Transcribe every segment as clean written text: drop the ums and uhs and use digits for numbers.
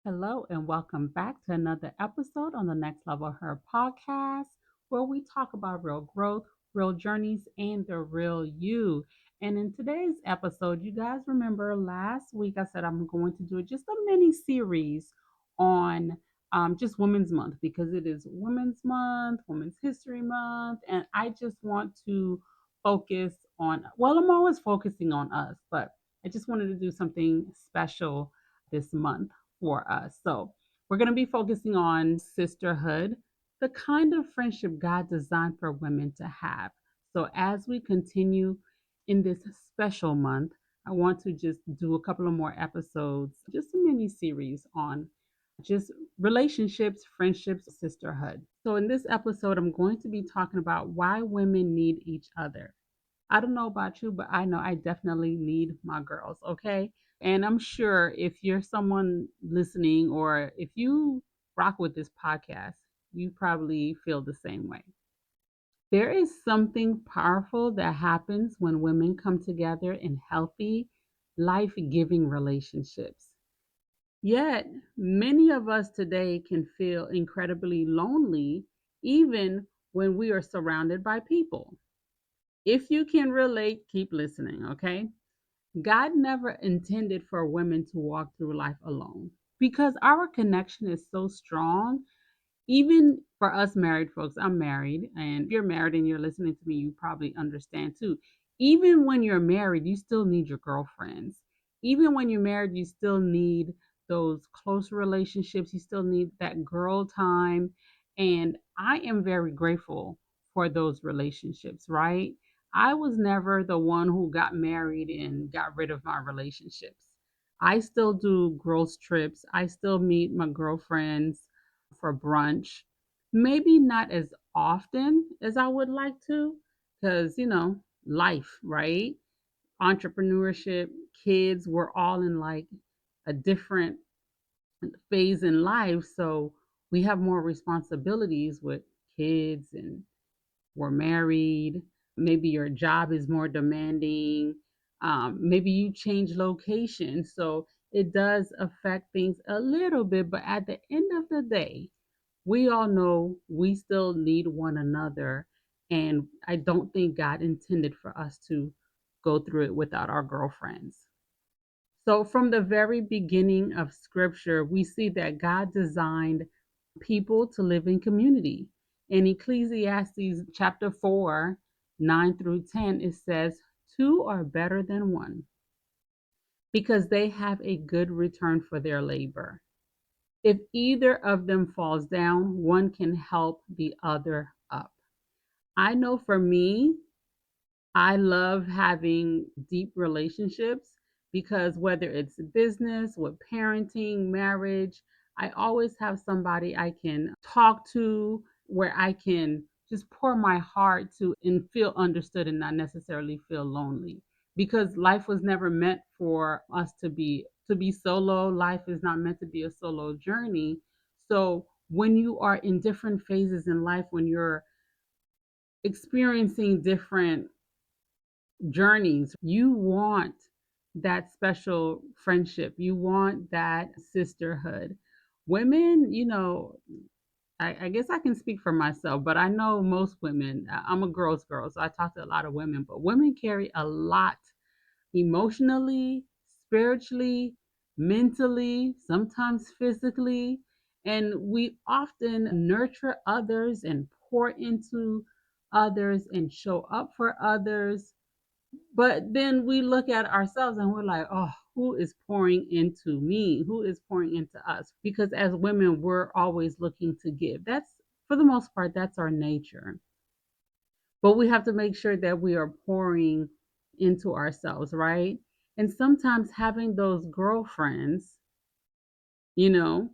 Hello, and welcome back to another episode on the Next Level Her podcast, where we talk about real growth, real journeys, and the real you. And in today's episode, you guys remember last week I said I'm going to do just a mini series on just Women's Month because it is Women's Month, Women's History Month, and I just want to focus on, well, I'm always focusing on us, but I just wanted to do something special this month for us. So, we're going to be focusing on sisterhood, the kind of friendship God designed for women to have. So, as we continue in this special month, I want to just do a couple of more episodes, just a mini series on just relationships, friendships, sisterhood. So, in this episode, I'm going to be talking about why women need each other. I don't know about you, but I know I definitely need my girls, okay? And I'm sure if you're someone listening or if you rock with this podcast, you probably feel the same way. There is something powerful that happens when women come together in healthy, life giving relationships. Yet, many of us today can feel incredibly lonely, even when we are surrounded by people. If you can relate, keep listening, okay? God never intended for women to walk through life alone because our connection is so strong. Even for us married folks, I'm married, and if you're married and you're listening to me, you probably understand too. Even when you're married, you still need your girlfriends. Even when you're married, you still need those close relationships. You still need that girl time. And I am very grateful for those relationships, right? I was never the one who got married and got rid of my relationships. I still do girls' trips. I still meet my girlfriends for brunch. Maybe not as often as I would like to, because, life, right? Entrepreneurship, kids, we're all in like a different phase in life. So we have more responsibilities with kids and we're married. Maybe your job is more demanding. Maybe you change location. So it does affect things a little bit. But at the end of the day, we all know we still need one another. And I don't think God intended for us to go through it without our girlfriends. So, from the very beginning of scripture, we see that God designed people to live in community. In Ecclesiastes chapter 4, 9 through 10, it says, Two are better than one because they have a good return for their labor. If either of them falls down, one can help the other up. I know for me, I love having deep relationships because whether it's business, with parenting, marriage, I always have somebody I can talk to where I can just pour my heart to and feel understood and not necessarily feel lonely. Because life was never meant for us to be solo. Life is not meant to be a solo journey. So when you are in different phases in life, when you're experiencing different journeys. You want that special friendship. You want that sisterhood. Women, I guess I can speak for myself, but I know most women, I'm a girl's girl, so I talk to a lot of women, but women carry a lot emotionally, spiritually, mentally, sometimes physically. And we often nurture others and pour into others and show up for others, but then we look at ourselves and we're like, oh, who is pouring into me? Who is pouring into us? Because as women, we're always looking to give. That's, for the most part, that's our nature. But we have to make sure that we are pouring into ourselves, right? And sometimes having those girlfriends, you know,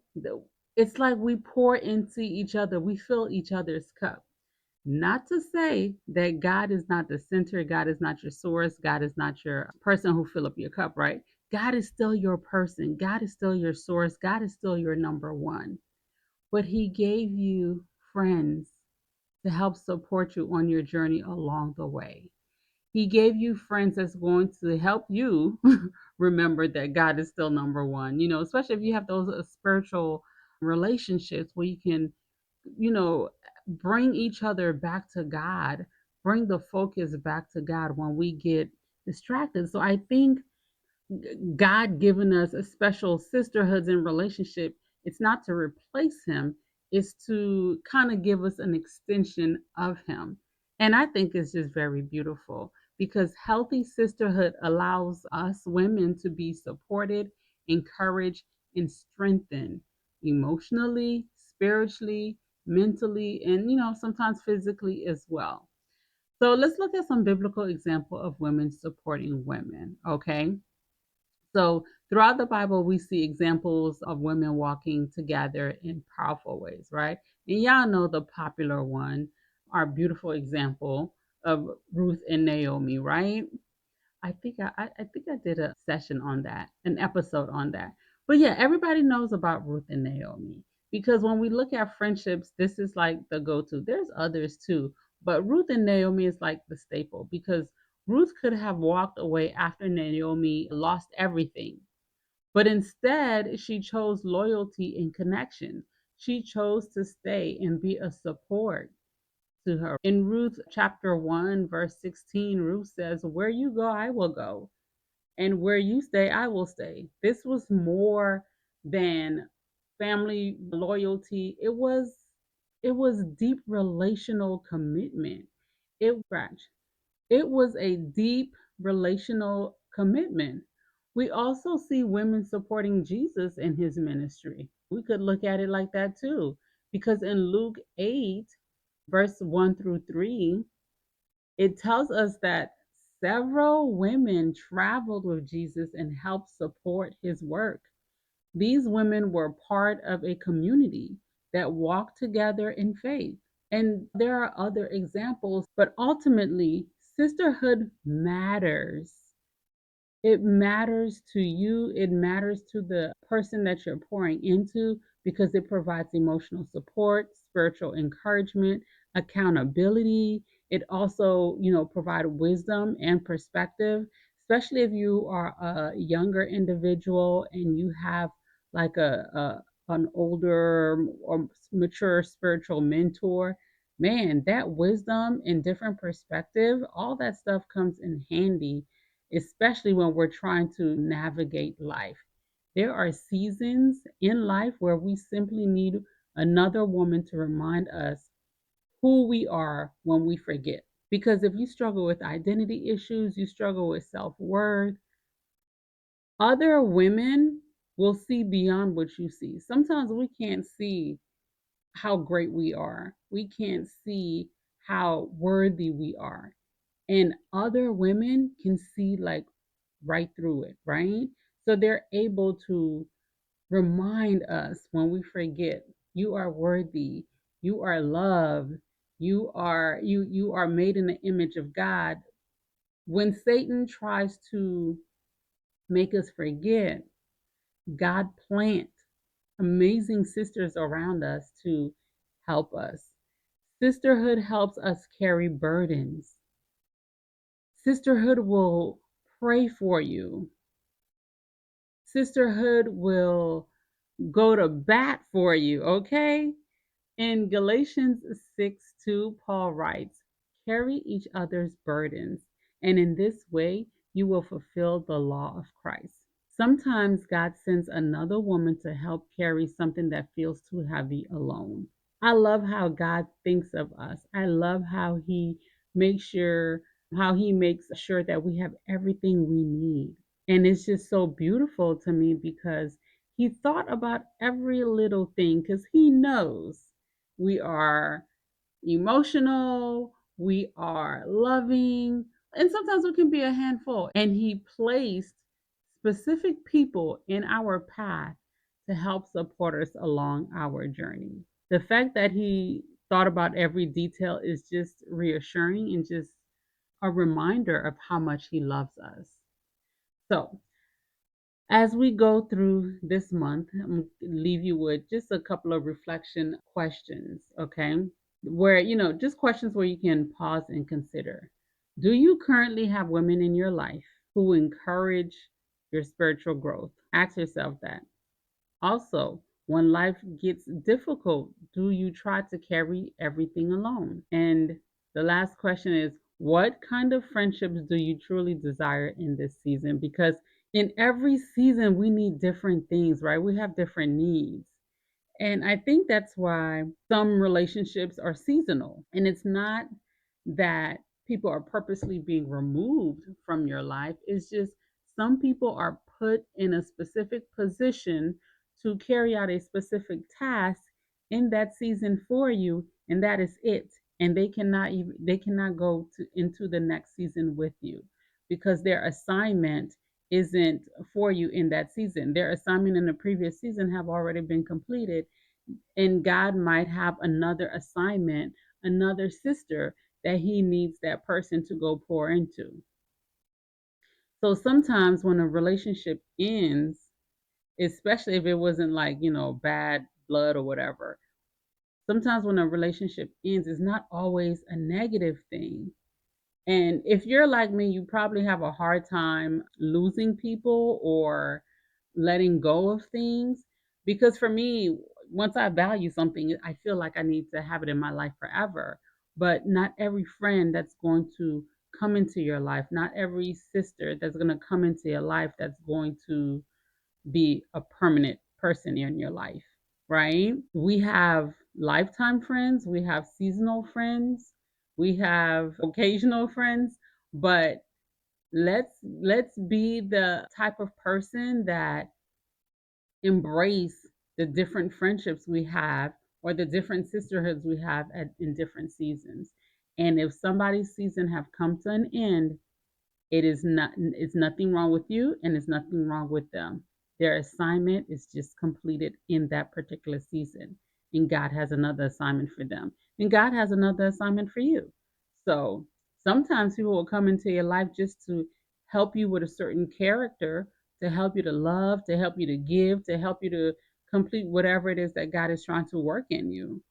it's like we pour into each other, we fill each other's cup. Not to say that God is not the center, God is not your source, God is not your person who fill up your cup, right? God is still your person, God is still your source, God is still your number one. But He gave you friends to help support you on your journey along the way. He gave you friends that's going to help you remember that God is still number one, especially if you have those spiritual relationships where you can, you know, bring each other back to God, bring the focus back to God when we get distracted. So I think God given us a special sisterhoods and relationship, it's not to replace him, it's to kind of give us an extension of him. And I think it's just very beautiful because healthy sisterhood allows us women to be supported, encouraged, and strengthened emotionally, spiritually, mentally, and sometimes physically as well. So let's look at some biblical example of women supporting women, okay? So throughout the Bible, we see examples of women walking together in powerful ways, right? And y'all know the popular one, our beautiful example of Ruth and Naomi, right? I think I did a session on that, an episode on that. But yeah, everybody knows about Ruth and Naomi because when we look at friendships, this is like the go-to. There's others too, but Ruth and Naomi is like the staple because Ruth could have walked away after Naomi lost everything. But instead, she chose loyalty and connection. She chose to stay and be a support to her. In Ruth chapter 1, verse 16, Ruth says, "Where you go, I will go, and where you stay, I will stay." This was more than family loyalty. It was deep relational commitment. It was a deep relational commitment. We also see women supporting Jesus in his ministry. We could look at it like that too. Because in Luke 8, verse 1 through 3, it tells us that several women traveled with Jesus and helped support his work. These women were part of a community that walked together in faith. And there are other examples, but ultimately, sisterhood matters. It matters to you, it matters to the person that you're pouring into because it provides emotional support, spiritual encouragement, accountability. It also, provide wisdom and perspective, especially if you are a younger individual and you have like a an older or mature spiritual mentor. Man, that wisdom and different perspective, all that stuff comes in handy, especially when we're trying to navigate life. There are seasons in life where we simply need another woman to remind us who we are when we forget. Because if you struggle with identity issues, you struggle with self worth, other women will see beyond what you see. Sometimes we can't see how great we are, we can't see how worthy we are. And other women can see like right through it, right? So they're able to remind us when we forget, you are worthy, you are loved, you are made in the image of God. When Satan tries to make us forget, God plant amazing sisters around us to help us. Sisterhood helps us carry burdens. Sisterhood will pray for you. Sisterhood will go to bat for you, okay? In Galatians 6:2, Paul writes, "Carry each other's burdens, and in this way you will fulfill the law of Christ." Sometimes God sends another woman to help carry something that feels too heavy alone. I love how God thinks of us. I love makes sure how he makes sure that we have everything we need. And it's just so beautiful to me because he thought about every little thing because he knows we are emotional, we are loving, and sometimes we can be a handful. And he placed specific people in our path to help support us along our journey. The fact that he thought about every detail is just reassuring and just a reminder of how much he loves us. So, as we go through this month, I'm going to leave you with just a couple of reflection questions, okay? Where, just questions where you can pause and consider. Do you currently have women in your life who encourage your spiritual growth? Ask yourself that. Also, when life gets difficult, do you try to carry everything alone? And the last question is, what kind of friendships do you truly desire in this season? Because in every season, we need different things, right? We have different needs. And I think that's why some relationships are seasonal. And it's not that people are purposely being removed from your life, it's just some people are put in a specific position to carry out a specific task in that season for you, and that is it. And they cannot go into the next season with you because their assignment isn't for you in that season. Their assignment in the previous season have already been completed, and God might have another assignment, another sister that he needs that person to go pour into. So sometimes when a relationship ends, especially if it wasn't like, bad blood or whatever, sometimes when a relationship ends, it's not always a negative thing. And if you're like me, you probably have a hard time losing people or letting go of things. Because for me, once I value something, I feel like I need to have it in my life forever. But not every friend that's going to come into your life, not every sister that's going to come into your life that's going to be a permanent person in your life, right? We have lifetime friends, we have seasonal friends, we have occasional friends, but let's be the type of person that embrace the different friendships we have or the different sisterhoods we have in different seasons. And if somebody's season have come to an end, it's nothing wrong with you and it's nothing wrong with them. Their assignment is just completed in that particular season. And God has another assignment for them. And God has another assignment for you. So sometimes people will come into your life just to help you with a certain character, to help you to love, to help you to give, to help you to complete whatever it is that God is trying to work in you.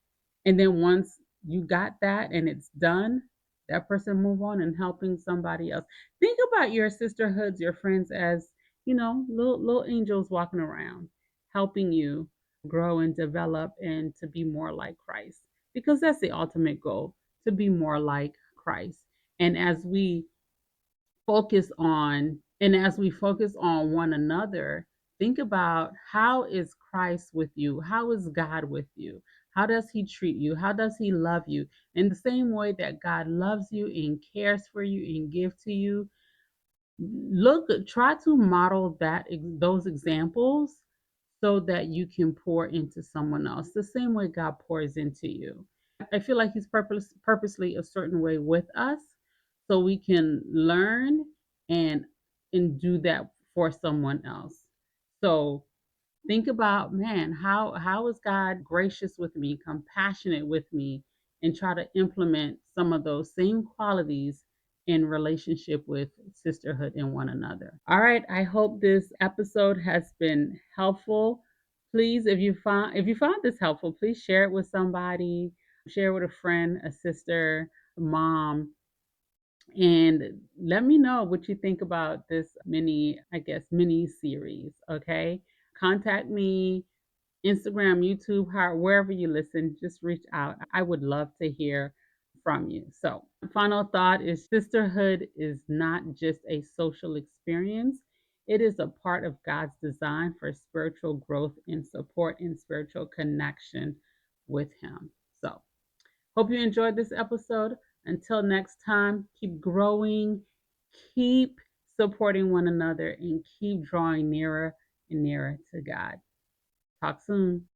And then once you got that and it's done, that person move on and helping somebody else. Think about your sisterhoods, your friends as, little angels walking around, helping you grow and develop and to be more like Christ. Because that's the ultimate goal, to be more like Christ. And as we focus on one another, think about, how is Christ with you? How is God with you? How does he treat you? How does he love you? In the same way that God loves you and cares for you and gives to you, try to model those examples so that you can pour into someone else the same way God pours into you. I feel like he's purposely a certain way with us so we can learn and do that for someone else. So think about, man, how is God gracious with me, compassionate with me, and try to implement some of those same qualities in relationship with sisterhood and one another. All right, I hope this episode has been helpful. Please, if you found this helpful, please share it with somebody, share it with a friend, a sister, a mom, and let me know what you think about this mini series, okay? Contact me, Instagram, YouTube, wherever you listen, just reach out. I would love to hear from you. So, final thought is, sisterhood is not just a social experience, it is a part of God's design for spiritual growth and support and spiritual connection with Him. So, hope you enjoyed this episode. Until next time, keep growing, keep supporting one another, and keep drawing nearer and nearer to God. Talk soon.